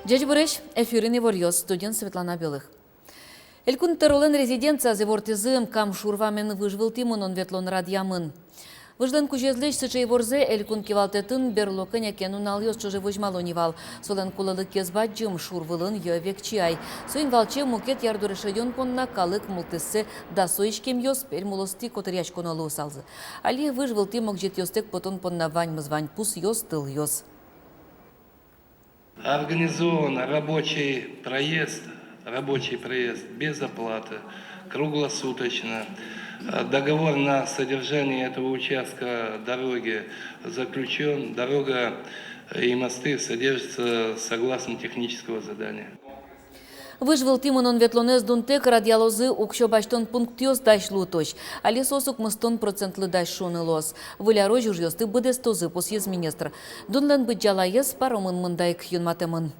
Дядь Борис, эфирный варьёс, студент Светлана Белых. Элькун теролен резиденция зевортизым кам шурвамен выжвыл тимон он ветлон радьямын. Выжлен кужезлеш сычей ворзе элькун кивалтетін берлокын екенун алйос чужы выжмалонивал. Солен кулылык кезбаджым шурвылын йövек чай. Суин валче мукет ярдурышайон понна калык мултыссы да соишкем йос пер мулости котыряч конолу салзы. Али выжвыл тимок жет йостек потон понна вань пус йос тыл йос. Организован рабочий проезд без оплаты, круглосуточно. Договор на содержание этого участка дороги заключен. Дорога и мосты содержатся согласно технического задания. Выжвыл тимон ветлонез дунтек радиалозы укшо баштон пунктиос даш луточ, али сосук мыстон процентлы даш шонылос. Выляро жужьосты быдес тозы посъез министр. Дунлен быджалайыз паромын мындайк юнматемын.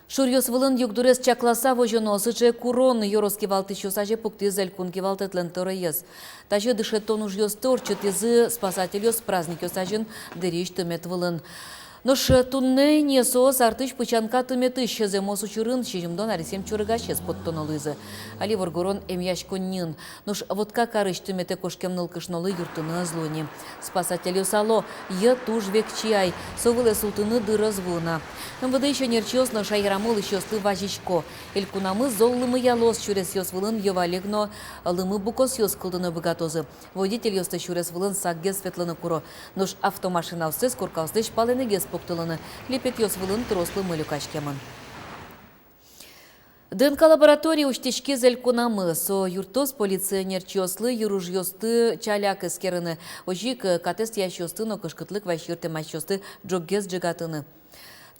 Шурьос вылын югдурес чакласа вожоносы че курон йороски валтыщо саже пукты зелькун кивалтетлен торыез. Таже дышетон уж йостор чотезы спасательос праздник йосажен дырищ тымет вылын. Нош тунне не соос артыш пычанка тыметыш земос учурын чижимдон арисем чурыгачес подтонолызы. Али воргорон эмяш коннин. Нош водка карыш тымете кошкем нылкышнолы юртыны злони. Спасателю сало е туж векчай. Совыле султыны дырызвына. МВД еще нерчиос но шайрамыл еще сты важичко. Элькунамы золлымы ялос чурес йос вылын йовалегно лымы букос йос кылдыны богатозы. Водитель йосты чурес вылын сагге светлыны куро. Нош автомашина усыз куркаустыш паленегес поптылыны лепет йос вылын трослы мылюкачкемын. ДНК лаборатория уштечки зелькунамы со юртос полиционер чослы юруж йосты чаляк эскерыны. Ожик катест ящосты но кышкытлык вайшырты мачосты джоггез джигатыны.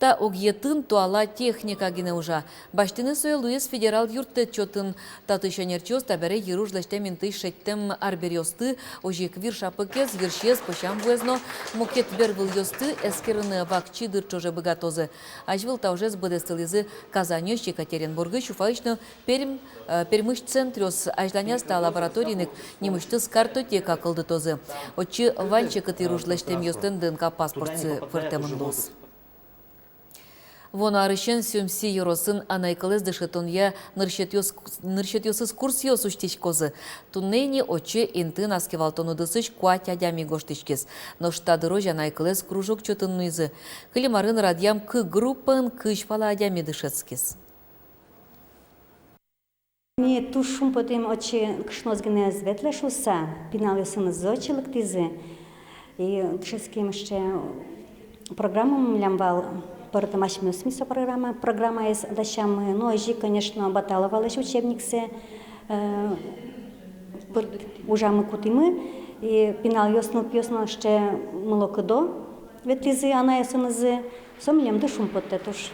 Та огьетін туала техника гіне ұжа. Баштыны сой Луис федерал юртты чотын татыша нерчос табәрі еруж ләштемін тый шеттем арберьосты, ожик вир шапыкез, виршез пошам везно, мукет бервыл йосты, эскерыны вакчи дырчоже богатозы. Ажвыл таужез быдестылызы Казанёс, Екатеринбургы, Шуфаичны, пермыш центрёс ажданяста лабораторийник немышты с картотека кылдытозы. Очы ванчыкыт еруж ләштем йостын ДНК паспортсы фыртемын лос. Вон арышен сюмси юросын анайкылыз дышетонья ныршетёсыз курсиос уштичкозы. Туннейни очи интын аскевалтону дысыш куатядями гоштичкез. Но штадыро жанайкылыз кружок чотыннуйзы. Климарын радиам к группын кышпала адями дышецкез. Ми тушум потім очі кшнозгіне зветлешуса, піналися зочилик тізи. І дышецьким ще програму лямвал. Поэтому смысл программа есть дащам, ну, ожи, конечно, баталовалась учебниксы, уже мы кутимы, и пинал ясно, что молоко до, ветлизы, она ясанызы, сомлем дышум потетуш.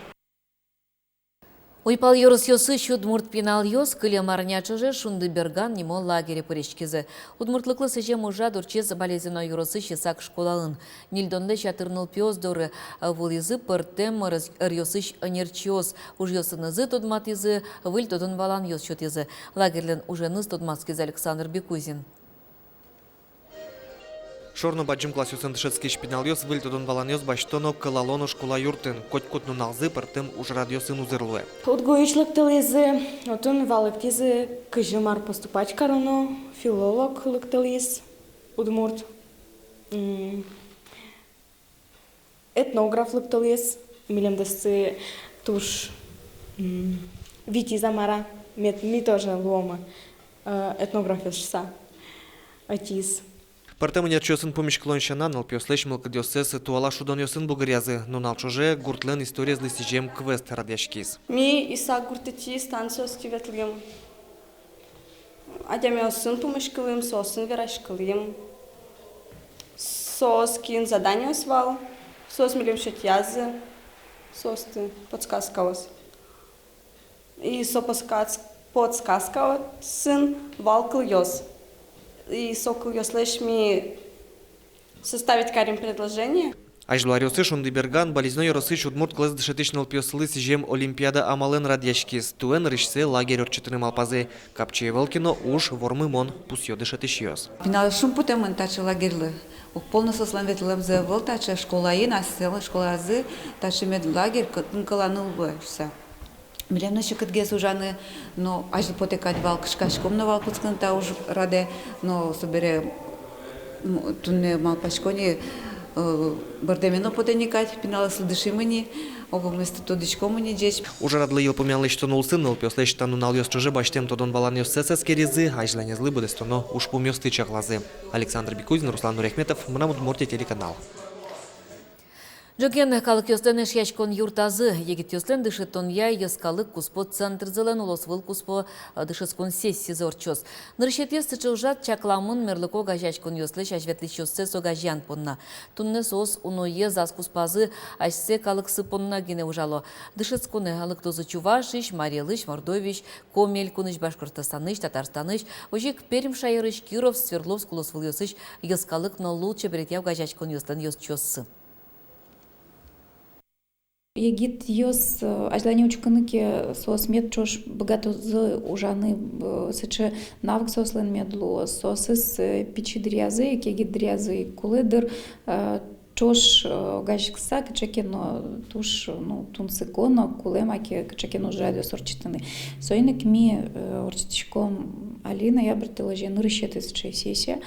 Уйпал йорос йосы щуд мурт пинал йос, кыле марнячыже шунды берган нимо лагере поречкезе. Удмуртлыклы сыже мужа дурчез болезино йоросы щесак школалын. Нильдонле чатырныл пьоз доры вулизы пыртем рьосыш нерчиоз. Уж йосынызы тодматизы, выль тодын валан йос чотизы. Лагерлен уже ныз тодматскиз Александр Бекузин. Шорно баджим классюсын дышецкий шпинал йос выль тодын валан йос баштоно кылалоно школа юртын. Коть-котну налзы пыртем уж радиосын узырлы. Отгоичлык тылызы, отын валыктизы кыжымар поступач карано, филолог лыктылыз, удмурт, этнограф лыктылыз, милемдесцы туш Вити Замара, ми тоже лома, этнограф шса, атиз. Пыртем нерчиосын помешклонщана налпёслэш мылкадёсэс туала шудон йосын бугырязы, но налчоже гуртлен история злысижем квест радяшкиз. Ми иса гуртати станциос тиветлим. Адяме осын помешкалым, сосын верашкалым. Сос кин задание свал, сос милим шатьязы, сос ты подсказкалась. И со подсказкала сын валкал йос. И сокол йослэш ми составить карим предложение. Ажларёсы шунды берган болезной росы чудмурт класс дышатычнал пёслы сижем Олимпиада амален радяшкис. Туэн рышсе лагерь орчатыны малпазы. Капче Волкино уж вормымон пусё дышатычёс. Пинал шум путем таче лагерьлы. Полностью сланветлем завел таче школа и насел школа азы таче мед лагерь каланул все. Милем еще катгес ужаны, но аж потекать вал кашком на вал пусканта уж раде, но собере тунне мал пашкони бардемино потеникать пинала следующий мини. Оба вместо тодичко мені десь. Уже радлы ел помянлы, что нул сын, нул пёслы, что нунал ёс чуже баштем, тодон балан ёс сесэски резы, а жлане злы буде стоно уж помёсты чаглазы. Александр Бекузин, Руслан Нурехметов, Мнамуд Морти, телеканал. Джоген калык ёстен эшяшкон юртазы, егит ёстен дышетон я ёскалык куспо центр зелен улосвыл куспо дышескон сессии зорчос. Ныршетес тычылжат чакламын мерлыко гажачкон ёслы шашветли шоссе согажян понна. Тунне сос уное зас куспазы ашсе калыксы понна гене ужало. Дышесконе алык тозы Чувашиш, Марелыш, Мордович, Комель, Куныш, Башкортостаныш, Татарстаныш, ожик Пермь, Шайырыш, Киров, Свердловск, улосвыл ёсыш ёскалык но лучше беретяв гажачкон ёстен ёсчоссы. Егит йос ажлани учкыныке сос мед чош богато з ужаны сыче навык сослен медлу сосыс пичи дрязы егит дрязы кулыдыр чош гашкса кчекено туш ну тунсыконо кулемаке кчекено жадо сорчитыны сойник ми орчитишком Алина я братила же нырышеты сессия.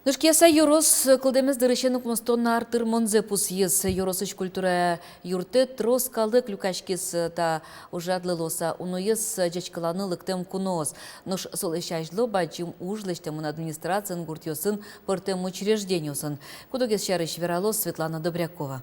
Нышкеса юрос кылдемес дырышенук мостонна артыр монзе пусьес юросыш культура юрте трос калдык люкашкес та ужадлы лоса уноес жачкаланы лыктем кунос. Нош солешажло бачим ужлештемын администрациян гуртьосын пыртем учрежденioсын. Кудогес шарыш вералос Светлана Добрякова.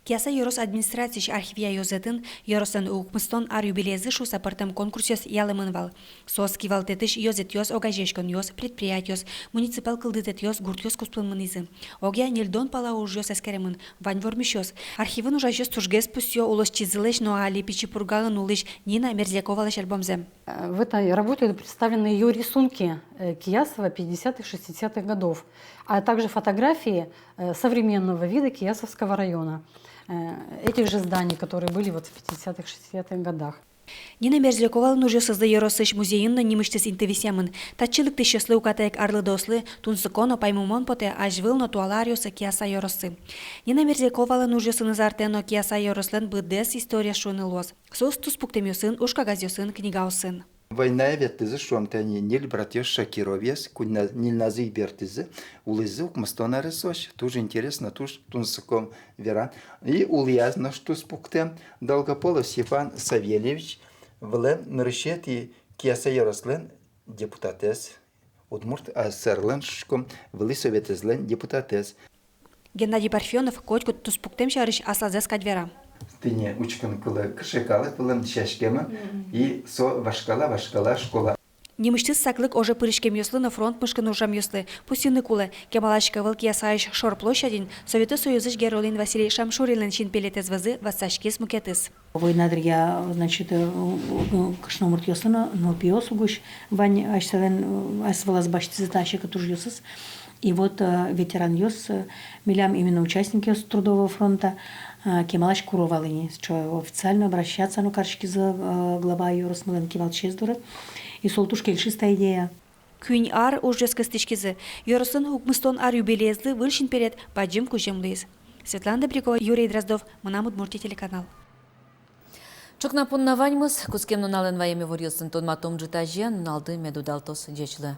Кяса Йорос администрацияш архивия йозетін, Йоросын уқмыстон ар юбилезы шу сапартым конкурсиос ялымын вал. Сос кивалтетыш йозет йоз огажешкон йоз, предприятиос, муниципал кылдытет йоз, гурт йоз кусплын мынызы. Огя нельдон пала уж йоз эскеремын, вань вормишёс. Архивын уже йоз тужгес пусё улос чизылыш, но али пичи пургалын улыш Нина Мерзляковалаш альбомзе. В этой работе представлены ее рисунки Киясова 50-х, 60-х годов, а также фотографии современного вида Киясовского района. Этих же зданий, которые были вот в 50-х, 60-х годах. Нина Мерзлякова нужно создать Йоросыш музейын нимыштес интевисемын. Тачылык тыщеслы укатаек арлы дослы, тунсыконо паймумон поте ажвылно туалариосы Кияса Йоросы. Нина Мерзлякова нужно сынызартено Кияса Йорослен быдес история шуны лос. Сос туспуктемёсын, ушкагазёсын, книгаусын. Война веттизы шуамтани нил братьев Шакировес, куда нил назы бертизы, улызы укмастона ресош. Тоже интересно, туж тунсыком веран. И ульязно, что спуктем Долгополов Степан Савельевич вле нарышет и Кияса Ярослен депутатес, удмурт асерлен шком вли советезлен депутатес. Геннадий Парфенов котку туспуктем шарыш асазес кадвера. Тыне учкан кылы кышекалы пылым шашкема и со вашкала школа. Немыштыс саклык уже пырышкем ёслы на фронт мышкын ужам ёслы. Пусины кулы, кемалашка выл Киясаиш шор площадин, Советы Союзыш Геролин Василий Шамшурилен чин пелетез вазы вассашкес мукетыс. Войнадыр я, значит, кышномурт ёслыны, но пиосугуш, вань ашсален асвалаз башти задачи, который ёсыс. И вот ветеран ёс, милям именно участники ёс трудового фронта, Кемалаш Куровалыни, что официально обращаться, ну, каршки за глава Йорос Мылен Кевал Чездуры. И солтушка ильшистая идея. Күн ар ужас кыстышкизы. Йоросын хукмыстон ар юбилезлы вылшин перед баджим кужемлыз. Светлана Добрякова, Юрий Дроздов, Мнамуд Мурти, телеканал. Чокна поннаваньмыз, кускемно нален ваями ворьосын тон матом джитажен, налды медудалтос джечлы.